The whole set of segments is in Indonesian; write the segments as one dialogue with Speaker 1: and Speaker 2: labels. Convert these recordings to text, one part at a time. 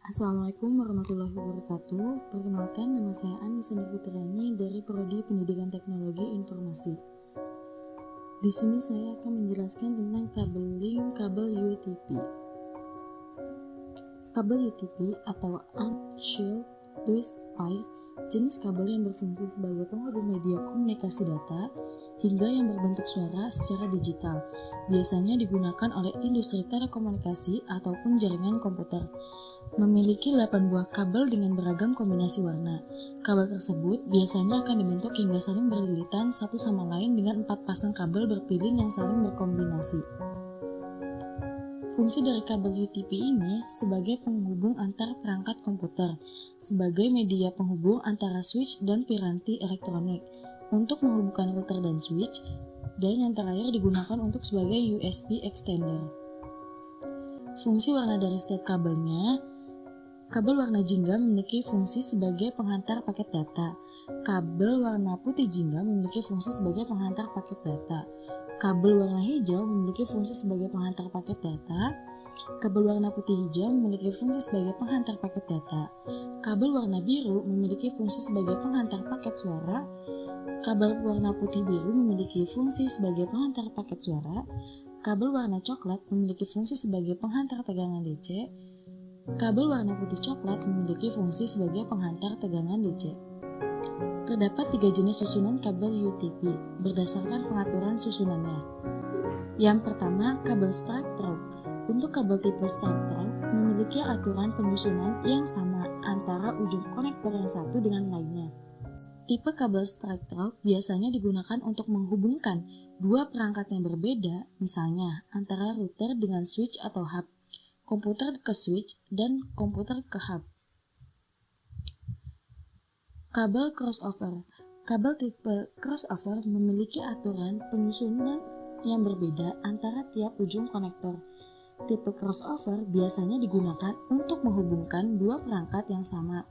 Speaker 1: Assalamualaikum warahmatullahi wabarakatuh. Perkenalkan, nama saya Anissa Fitriani dari Prodi Pendidikan Teknologi Informasi. Di sini saya akan menjelaskan tentang kabel UTP. Kabel UTP atau Unshielded Twist Pair jenis kabel yang berfungsi sebagai penghubung media komunikasi data hingga yang berbentuk suara secara digital. Biasanya digunakan oleh industri telekomunikasi ataupun jaringan komputer. Memiliki 8 buah kabel dengan beragam kombinasi warna. Kabel tersebut biasanya akan dibentuk hingga saling berlilitan satu sama lain dengan 4 pasang kabel berpilin yang saling berkombinasi. Fungsi dari kabel UTP ini sebagai penghubung antar perangkat komputer, sebagai media penghubung antara switch dan piranti elektronik, untuk menghubungkan router dan switch, dan yang terakhir digunakan untuk sebagai USB extender. Fungsi warna dari setiap kabelnya. Kabel warna jingga memiliki fungsi sebagai penghantar paket data. Kabel warna putih jingga memiliki fungsi sebagai penghantar paket data. Kabel warna hijau memiliki fungsi sebagai penghantar paket data. Kabel warna putih hijau memiliki fungsi sebagai penghantar paket data. Kabel warna biru memiliki fungsi sebagai penghantar paket suara. Kabel warna putih biru memiliki fungsi sebagai penghantar paket suara. Kabel warna coklat memiliki fungsi sebagai penghantar tegangan DC. Kabel warna putih coklat memiliki fungsi sebagai penghantar tegangan DC. Terdapat 3 jenis susunan kabel UTP berdasarkan pengaturan susunannya. Yang pertama, kabel straight through. Untuk kabel tipe straight through memiliki aturan penyusunan yang sama antara ujung konektor yang satu dengan lainnya. Tipe kabel straight through biasanya digunakan untuk menghubungkan dua perangkat yang berbeda, misalnya antara router dengan switch atau hub, komputer ke switch, dan komputer ke hub. Kabel crossover. Kabel tipe crossover memiliki aturan penyusunan yang berbeda antara tiap ujung konektor. Tipe crossover biasanya digunakan untuk menghubungkan dua perangkat yang sama,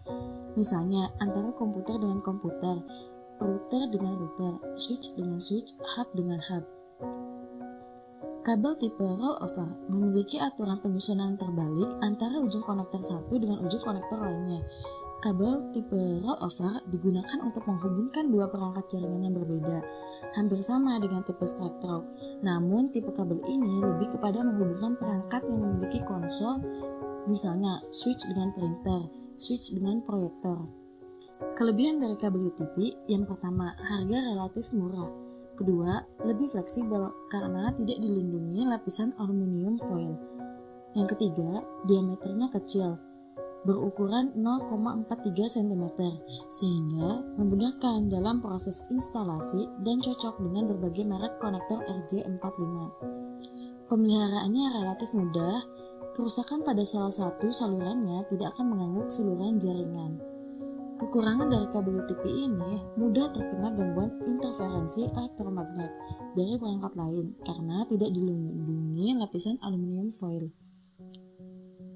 Speaker 1: misalnya antara komputer dengan komputer, router dengan router, switch dengan switch, hub dengan hub. Kabel tipe rollover memiliki aturan penyusunan terbalik antara ujung konektor satu dengan ujung konektor lainnya. Kabel tipe rollover digunakan untuk menghubungkan dua perangkat jaringan yang berbeda, hampir sama dengan tipe straight through. Namun, tipe kabel ini lebih kepada menghubungkan perangkat yang memiliki konsol, misalnya switch dengan printer, switch dengan proyektor. Kelebihan dari kabel UTP, yang pertama, harga relatif murah. Kedua, lebih fleksibel karena tidak dilindungi lapisan aluminium foil. Yang ketiga, diameternya kecil, berukuran 0,43 cm, sehingga memudahkan dalam proses instalasi dan cocok dengan berbagai merek konektor RJ45. Pemeliharaannya relatif mudah, kerusakan pada salah satu salurannya tidak akan mengganggu keseluruhan jaringan. Kekurangan dari kabel UTP ini mudah terkena gangguan interferensi elektromagnet dari perangkat lain karena tidak dilindungi lapisan aluminium foil.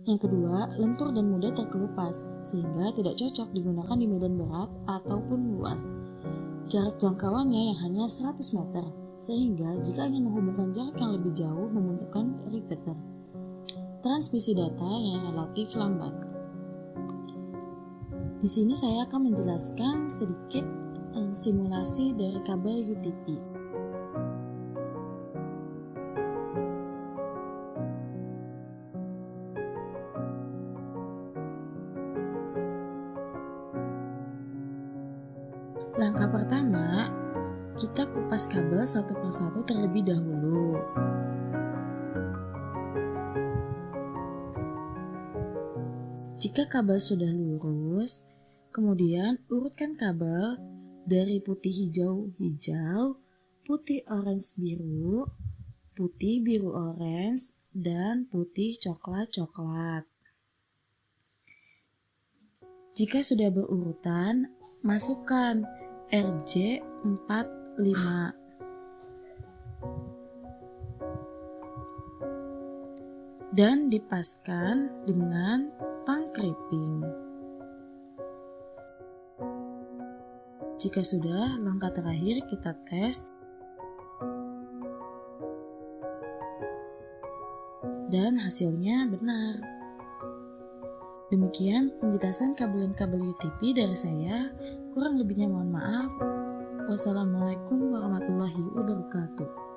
Speaker 1: Yang kedua, lentur dan mudah terkelupas sehingga tidak cocok digunakan di medan berat ataupun luas. Jarak jangkauannya yang hanya 100 meter, sehingga jika ingin menghubungkan jarak yang lebih jauh membutuhkan repeater. Transmisi data yang relatif lambat. Di sini saya akan menjelaskan sedikit simulasi dari kabel UTP. Langkah pertama, kita kupas kabel satu persatu terlebih dahulu. Jika kabel sudah lurus, kemudian urutkan kabel dari putih hijau hijau, putih orange biru, putih biru orange, dan putih coklat coklat. Jika sudah berurutan, masukkan RJ45 dan dipaskan dengan tang crimping. Jika sudah, langkah terakhir kita tes dan hasilnya benar. Demikian penjelasan kabel UTP dari saya. Kurang lebihnya mohon maaf. Wassalamualaikum warahmatullahi wabarakatuh.